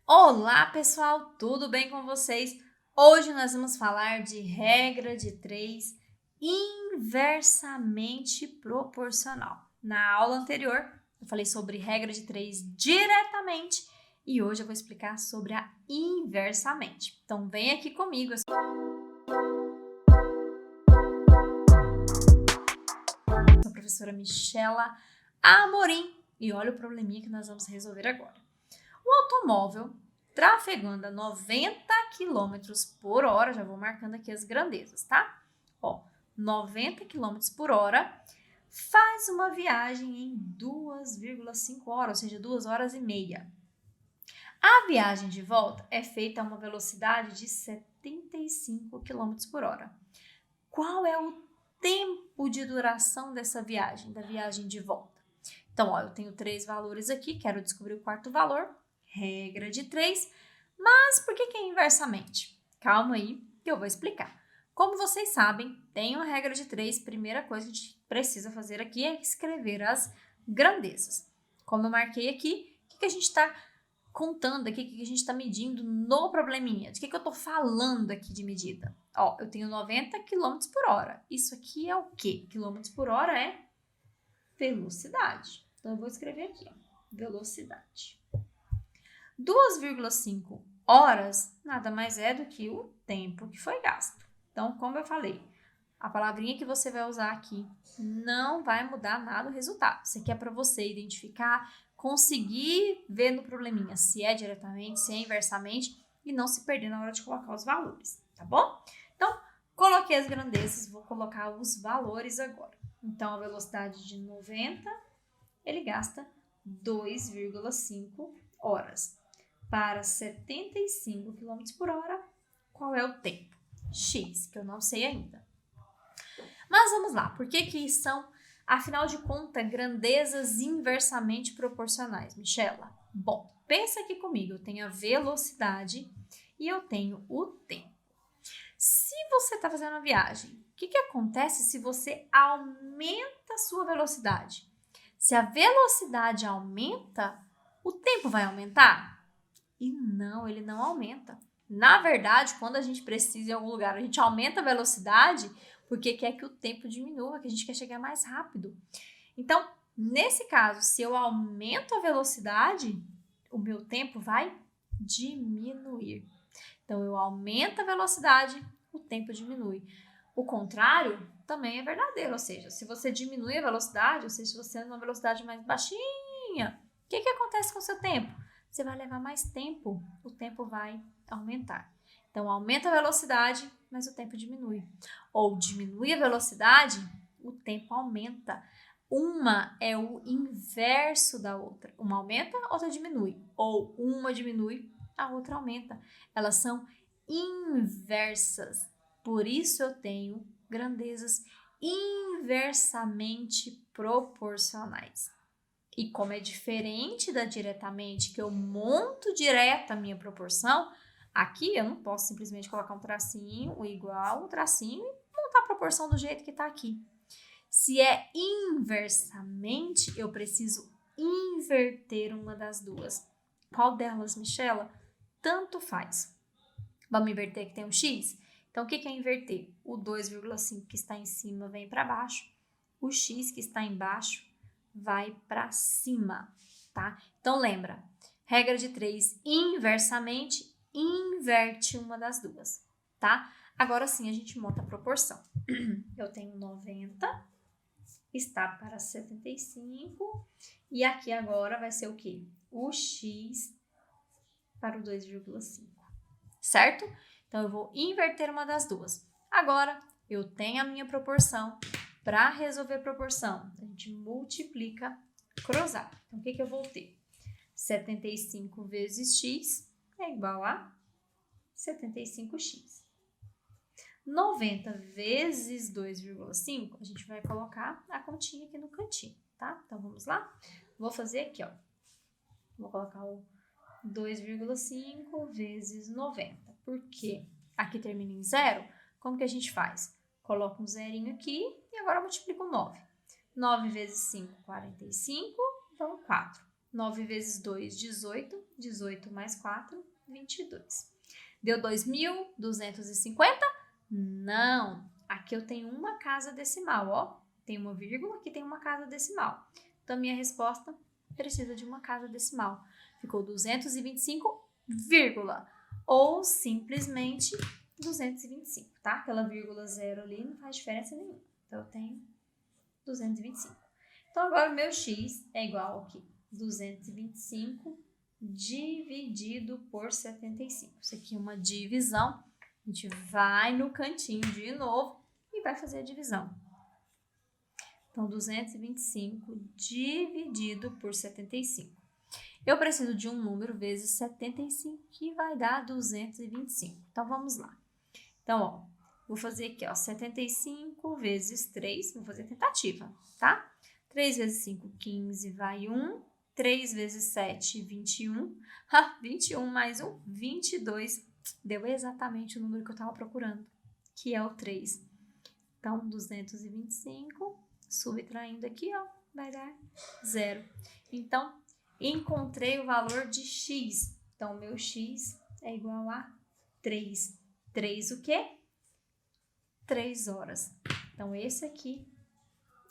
Olá, pessoal, tudo bem com vocês? Hoje nós vamos falar de regra de 3 inversamente proporcional. Na aula anterior, eu falei sobre regra de 3 diretamente e hoje eu vou explicar sobre a inversamente. Então, vem aqui comigo. Eu sou a professora Michela Amorim e olha o probleminha que nós vamos resolver agora. O automóvel trafegando a 90 km por hora, já vou marcando aqui as grandezas, tá? Ó, 90 km por hora, faz uma viagem em 2,5 horas, ou seja, 2 horas e meia. A viagem de volta é feita a uma velocidade de 75 km por hora. Qual é o tempo de duração dessa viagem, da viagem de volta? Então, ó, eu tenho 3 valores aqui, quero descobrir o quarto valor. Regra de 3, mas por que é inversamente? Calma aí que eu vou explicar. Como vocês sabem, tem uma regra de 3, primeira coisa que a gente precisa fazer aqui é escrever as grandezas. Como eu marquei aqui, o que a gente está contando aqui, o que a gente está medindo no probleminha? De que eu estou falando aqui de medida? Ó, eu tenho 90 km por hora. Isso aqui é o quê? Quilômetros por hora é velocidade. Então, eu vou escrever aqui, ó, velocidade. 2,5 horas nada mais é do que o tempo que foi gasto. Então, como eu falei, a palavrinha que você vai usar aqui não vai mudar nada o resultado. Isso aqui é para você identificar, conseguir ver no probleminha se é diretamente, se é inversamente e não se perder na hora de colocar os valores, tá bom? Então, coloquei as grandezas, vou colocar os valores agora. Então, a velocidade de 90, ele gasta 2,5 horas. Para 75 km por hora, qual é o tempo? X, que eu não sei ainda. Mas vamos lá, por que são, afinal de contas, grandezas inversamente proporcionais, Michela? Bom, pensa aqui comigo, eu tenho a velocidade e eu tenho o tempo. Se você está fazendo uma viagem, o que acontece se você aumenta a sua velocidade? Se a velocidade aumenta, o tempo vai aumentar? E não, ele não aumenta. Na verdade, quando a gente precisa ir em algum lugar, a gente aumenta a velocidade porque quer que o tempo diminua, que a gente quer chegar mais rápido. Então, nesse caso, se eu aumento a velocidade, o meu tempo vai diminuir. Então, eu aumento a velocidade, o tempo diminui. O contrário também é verdadeiro, ou seja, se você diminui a velocidade, ou seja, se você anda numa velocidade mais baixinha, o que acontece com o seu tempo? Você vai levar mais tempo, o tempo vai aumentar. Então, aumenta a velocidade, mas o tempo diminui. Ou diminui a velocidade, o tempo aumenta. Uma é o inverso da outra. Uma aumenta, outra diminui. Ou uma diminui, a outra aumenta. Elas são inversas. Por isso eu tenho grandezas inversamente proporcionais. E como é diferente da diretamente, que eu monto direto a minha proporção, aqui eu não posso simplesmente colocar um tracinho, o igual, um tracinho e montar a proporção do jeito que está aqui. Se é inversamente, eu preciso inverter uma das duas. Qual delas, Michela? Tanto faz. Vamos inverter que tem um x? Então, o que é inverter? O 2,5 que está em cima vem para baixo, o x que está embaixo vai para cima, tá? Então, lembra, regra de 3, inversamente, inverte uma das duas, tá? Agora sim, a gente monta a proporção. Eu tenho 90, está para 75, e aqui agora vai ser o quê? O x para o 2,5, certo? Então, eu vou inverter uma das duas. Agora, eu tenho a minha proporção. Para resolver a proporção, a gente multiplica cruzado. Então, o que eu vou ter? 75 vezes x é igual a 75x. 90 vezes 2,5, a gente vai colocar a continha aqui no cantinho, tá? Então, vamos lá? Vou fazer aqui, ó. Vou colocar o 2,5 vezes 90. Por quê? Aqui termina em zero. Como que a gente faz? Coloca um zerinho aqui e agora multiplica o 9. 9 vezes 5, 45, então 4. 9 vezes 2, 18. 18 mais 4, 22. Deu 2.250? Não. Aqui eu tenho uma casa decimal, ó. Tem uma vírgula, aqui tem uma casa decimal. Então, minha resposta precisa de uma casa decimal. Ficou 225, vírgula. Ou simplesmente 225, tá? Aquela vírgula zero ali não faz diferença nenhuma. Então, eu tenho 225. Então, agora o meu x é igual aqui. 225 dividido por 75. Isso aqui é uma divisão. A gente vai no cantinho de novo e vai fazer a divisão. Então, 225 dividido por 75. Eu preciso de um número vezes 75, que vai dar 225. Então, vamos lá. Então, ó, vou fazer aqui, ó, 75 vezes 3. Vou fazer a tentativa, tá? 3 vezes 5, 15, vai 1. 3 vezes 7, 21. 21 mais 1, 22. Deu exatamente o número que eu estava procurando, que é o 3. Então, 225, subtraindo aqui, ó, vai dar 0. Então, encontrei o valor de x. Então, meu x é igual a 3. 3 o quê? 3 horas. Então, esse aqui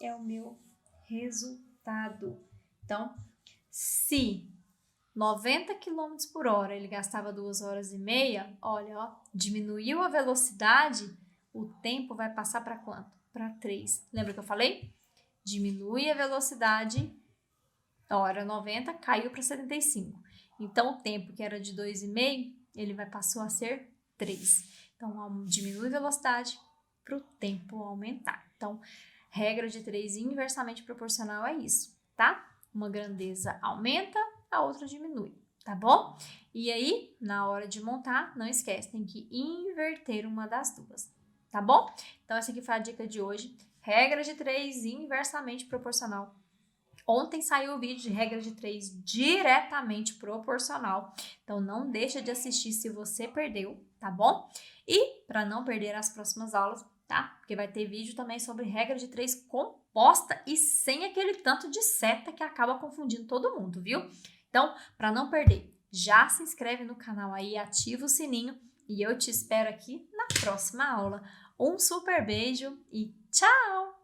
é o meu resultado. Então, se 90 km por hora ele gastava 2 horas e meia, olha, ó, diminuiu a velocidade, o tempo vai passar para quanto? Para 3. Lembra que eu falei? Diminui a velocidade, ó, era 90, caiu para 75. Então, o tempo que era de 2,5, ele passou a ser 3. Então, diminui a velocidade para o tempo aumentar. Então, regra de 3 inversamente proporcional é isso, tá? Uma grandeza aumenta, a outra diminui, tá bom? E aí, na hora de montar, não esquece, tem que inverter uma das duas, tá bom? Então, essa aqui foi a dica de hoje. Regra de 3 inversamente proporcional. Ontem saiu o vídeo de regra de 3 diretamente proporcional. Então, não deixa de assistir se você perdeu, tá bom? E, para não perder as próximas aulas, tá? Porque vai ter vídeo também sobre regra de 3 composta e sem aquele tanto de seta que acaba confundindo todo mundo, viu? Então, para não perder, já se inscreve no canal aí, ativa o sininho e eu te espero aqui na próxima aula. Um super beijo e tchau!